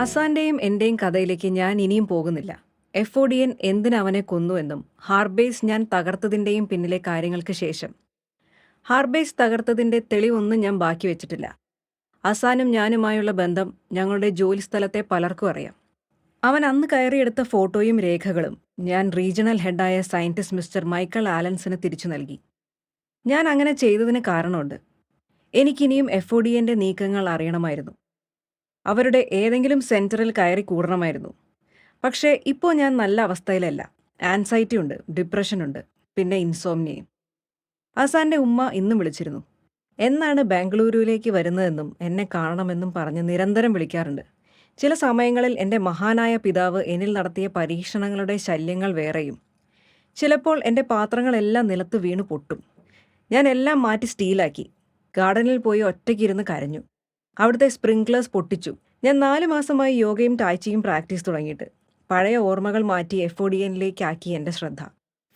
അസാന്റെയും എന്റെയും കഥയിലേക്ക് ഞാൻ ഇനിയും പോകുന്നില്ല. എഫോഡിയൻ എന്തിനവനെ കൊന്നുവെന്നും ഹാർബേസ് ഞാൻ തകർത്തതിന്റെയും പിന്നിലെ കാര്യങ്ങൾക്ക് ശേഷം. ഹാർബേസ് തകർത്തതിന്റെ തെളിവൊന്നും ഞാൻ ബാക്കി വെച്ചിട്ടില്ല. അസാനും ഞാനുമായുള്ള ബന്ധം ഞങ്ങളുടെ ജോലിസ്ഥലത്തെ പലർക്കും അറിയാം. അവൻ അന്ന് കയറിയെടുത്ത ഫോട്ടോയും രേഖകളും ഞാൻ റീജിയണൽ ഹെഡായ സയന്റിസ്റ്റ് മിസ്റ്റർ മൈക്കൽ ആലൻസിന് തിരിച്ചു നൽകി. ഞാൻ അങ്ങനെ ചെയ്തതിന് കാരണമുണ്ട്. എനിക്കിനിയും എഫോഡിയന്റെ നീക്കങ്ങൾ അറിയണമായിരുന്നു. അവരുടെ ഏതെങ്കിലും സെന്ററിൽ കയറി കൂടണമായിരുന്നു. പക്ഷേ ഇപ്പോൾ ഞാൻ നല്ല അവസ്ഥയിലല്ല. ആൻസൈറ്റി ഉണ്ട്, ഡിപ്രഷനുണ്ട്, പിന്നെ ഇൻസോംനിയയും. അസാന്റെ ഉമ്മ ഇന്നും വിളിച്ചിരുന്നു. എന്നാണ് ബാംഗ്ലൂരുവിലേക്ക് വരുന്നതെന്നും എന്നെ കാണണമെന്നും പറഞ്ഞ് നിരന്തരം വിളിക്കാറുണ്ട്. ചില സമയങ്ങളിൽ എൻ്റെ മഹാനായ പിതാവ് എന്നിൽ നടത്തിയ പരീക്ഷണങ്ങളുടെ ശല്യങ്ങൾ വേറെയും. ചിലപ്പോൾ എൻ്റെ പാത്രങ്ങളെല്ലാം നിലത്ത് വീണു പൊട്ടും. ഞാൻ എല്ലാം മാറ്റി സ്റ്റീലാക്കി. ഗാർഡനിൽ പോയി ഒറ്റയ്ക്കിരുന്ന് കരഞ്ഞു. അവിടുത്തെ സ്പ്രിംഗ്ലേഴ്സ് പൊട്ടിച്ചു. ഞാൻ 4 മാസമായി യോഗയും ടായ്ച്ചിയും പ്രാക്ടീസ് തുടങ്ങിയിട്ട്. പഴയ ഓർമ്മകൾ മാറ്റി എഫോഡിയനിലേക്കാക്കി എൻ്റെ ശ്രദ്ധ.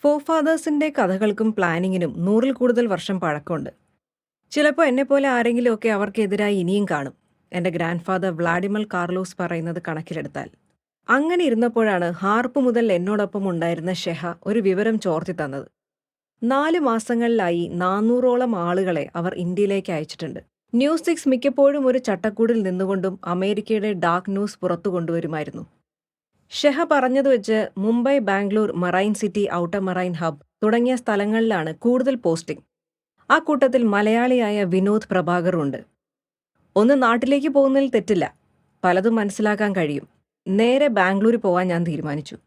ഫോർഫാദേഴ്സിൻ്റെ കഥകൾക്കും പ്ലാനിങ്ങിനും 100-ൽ കൂടുതൽ വർഷം പഴക്കമുണ്ട്. ചിലപ്പോൾ എന്നെപ്പോലെ ആരെങ്കിലുമൊക്കെ അവർക്കെതിരായി ഇനിയും കാണും, എൻ്റെ ഗ്രാൻഡ് ഫാദർ വ്ളാഡിമർ കാർലോസ് പറയുന്നത് കണക്കിലെടുത്താൽ. അങ്ങനെ ഇരുന്നപ്പോഴാണ് ഹാർപ്പ് മുതൽ എന്നോടൊപ്പം ഉണ്ടായിരുന്ന ഷെഹ ഒരു വിവരം ചോർത്തി തന്നത്. 4 മാസങ്ങളിലായി 400ഓളം ആളുകളെ അവർ ഇന്ത്യയിലേക്ക് അയച്ചിട്ടുണ്ട്. ന്യൂസ് 6 മിക്കപ്പോഴും ഒരു ചട്ടക്കൂടിൽ നിന്നുകൊണ്ടും അമേരിക്കയുടെ ഡാർക്ക് ന്യൂസ് പുറത്തു കൊണ്ടുവരുമായിരുന്നു. ഷെഹ പറഞ്ഞത് വെച്ച് Mumbai, Bangalore, marine city, outer marine hub തുടങ്ങിയ സ്ഥലങ്ങളിലാണ് കൂടുതൽ പോസ്റ്റിംഗ്. ആ കൂട്ടത്തിൽ മലയാളിയായ വിനോദ് പ്രഭാകറുണ്ട്. ഒന്ന് നാട്ടിലേക്ക് പോകുന്നതിൽ തെറ്റില്ല, പലതും മനസ്സിലാക്കാൻ കഴിയും. നേരെ ബാംഗ്ലൂരിൽ പോകാൻ ഞാൻ തീരുമാനിച്ചു.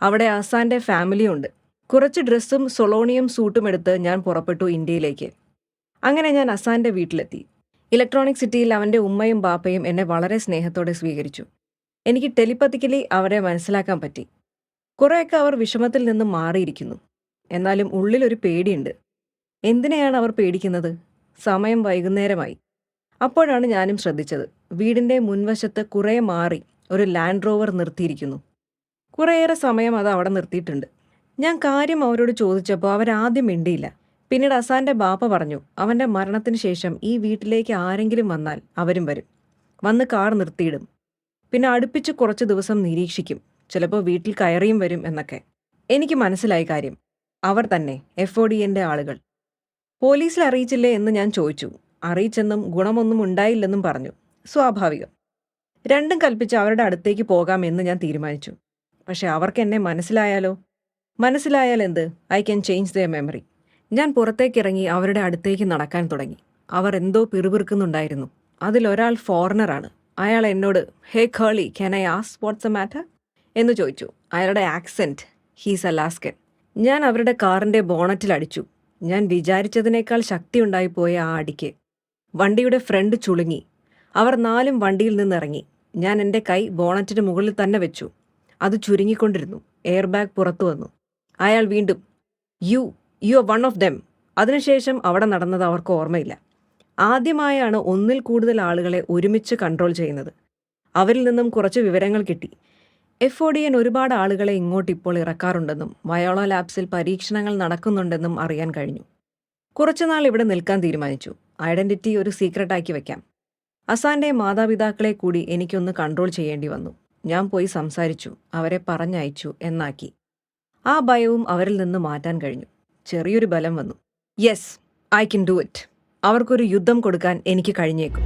അവിടെ അസാന്റെ ഫാമിലിയുണ്ട്. കുറച്ച് ഡ്രസ്സും സൊളോണിയം സൂട്ടും എടുത്ത് ഞാൻ പുറപ്പെട്ടു ഇന്ത്യയിലേക്ക്. അങ്ങനെ ഞാൻ അസാന്റെ വീട്ടിലെത്തി. ഇലക്ട്രോണിക് സിറ്റിയിൽ അവൻ്റെ ഉമ്മയും ബാപ്പയും എന്നെ വളരെ സ്നേഹത്തോടെ സ്വീകരിച്ചു. എനിക്ക് ടെലിപ്പത്തിക്കലി അവരെ മനസ്സിലാക്കാൻ പറ്റി. കുറേയൊക്കെ അവർ വിഷമത്തിൽ നിന്ന് മാറിയിരിക്കുന്നു. എന്നാലും ഉള്ളിലൊരു പേടിയുണ്ട്. എന്തിനെയാണ് അവർ പേടിക്കുന്നത്? സമയം വൈകുന്നേരമായി. അപ്പോഴാണ് ഞാനും ശ്രദ്ധിച്ചത്. വീടിൻ്റെ മുൻവശത്ത് കുറേ മാറി ഒരു ലാൻഡ് റോവർ നിർത്തിയിരിക്കുന്നു. കുറേയേറെ സമയം അത് അവിടെ നിർത്തിയിട്ടുണ്ട്. ഞാൻ കാര്യം അവരോട് ചോദിച്ചപ്പോൾ അവരാദ്യം മിണ്ടിയില്ല. പിന്നീട് അസാന്റെ ബാപ്പ പറഞ്ഞു, അവൻ്റെ മരണത്തിന് ശേഷം ഈ വീട്ടിലേക്ക് ആരെങ്കിലും വന്നാൽ അവരും വരും, വന്ന് കാർ നിർത്തിയിടും, പിന്നെ അടുപ്പിച്ച് കുറച്ച് ദിവസം നിരീക്ഷിക്കും, ചിലപ്പോൾ വീട്ടിൽ കയറിയും വരും എന്നൊക്കെ. എനിക്ക് മനസ്സിലായി കാര്യം. അവർ തന്നെ, എഫോഡിയൻ്റെ ആളുകൾ. പോലീസിൽ അറിയിച്ചില്ലേ എന്ന് ഞാൻ ചോദിച്ചു. അറിയിച്ചെന്നും ഗുണമൊന്നും ഉണ്ടായില്ലെന്നും പറഞ്ഞു. സ്വാഭാവികം. രണ്ടും കൽപ്പിച്ച് അവരുടെ അടുത്തേക്ക് പോകാമെന്ന് ഞാൻ തീരുമാനിച്ചു. പക്ഷെ അവർക്ക് എന്നെ മനസ്സിലായാലോ? മനസ്സിലായാൽ എന്ത്? I can change there memory. ഞാൻ പുറത്തേക്കിറങ്ങി അവരുടെ അടുത്തേക്ക് നടക്കാൻ തുടങ്ങി. അവർ എന്തോ പിറുപിറുക്കുന്നുണ്ടായിരുന്നു. അതിലൊരാൾ ഫോറിനറാണ്. അയാൾ എന്നോട്, ഹേ കേളി, can I ask what's a matter എന്ന് ചോദിച്ചു. അയാളുടെ ആക്സെൻറ്റ്, ഹീസ് അലാസ്കൻ. ഞാൻ അവരുടെ കാറിൻ്റെ ബോണറ്റിൽ അടിച്ചു. ഞാൻ വിചാരിച്ചതിനേക്കാൾ ശക്തി ഉണ്ടായിപ്പോയ ആ അടിക്ക്. വണ്ടിയുടെ ഫ്രണ്ട് ചുളുങ്ങി. അവർ 4 വണ്ടിയിൽ നിന്നിറങ്ങി. ഞാൻ എൻ്റെ കൈ ബോണറ്റിന് മുകളിൽ തന്നെ വെച്ചു. അത് ചുരുങ്ങിക്കൊണ്ടിരുന്നു. എയർ ബാഗ് പുറത്തു വന്നു. അയാൾ വീണ്ടും, you are one of them. അതിനുശേഷം അവിടെ നടന്നത് അവർക്ക് ഓർമ്മയില്ല. ആദ്യമായാണ് 1-ൽ കൂടുതൽ ആളുകളെ ഒരുമിച്ച് കൺട്രോൾ ചെയ്യുന്നത്. അവരിൽ നിന്നും കുറച്ച് വിവരങ്ങൾ കിട്ടി. എഫോഡിയൻ ഒരുപാട് ആളുകളെ ഇങ്ങോട്ടിപ്പോൾ ഇറക്കാറുണ്ടെന്നും വയോള ലാബ്സിൽ പരീക്ഷണങ്ങൾ നടക്കുന്നുണ്ടെന്നും അറിയാൻ കഴിഞ്ഞു. കുറച്ചുനാൾ ഇവിടെ നിൽക്കാൻ തീരുമാനിച്ചു. ഐഡന്റിറ്റി ഒരു സീക്രട്ടാക്കി വെക്കാം. അസാന്റെ മാതാപിതാക്കളെ കൂടി എനിക്കൊന്ന് കൺട്രോൾ ചെയ്യേണ്ടി വന്നു. ഞാൻ പോയി സംസാരിച്ചു, അവരെ പറഞ്ഞയച്ചു എന്നാക്കി. ആ ഭയവും അവരിൽ നിന്ന് മാറ്റാൻ കഴിഞ്ഞു. ചെറിയൊരു ബലം വന്നു. Yes, I can do it. അവർക്കൊരു യുദ്ധം കൊടുക്കാൻ എനിക്ക് കഴിഞ്ഞേക്കും.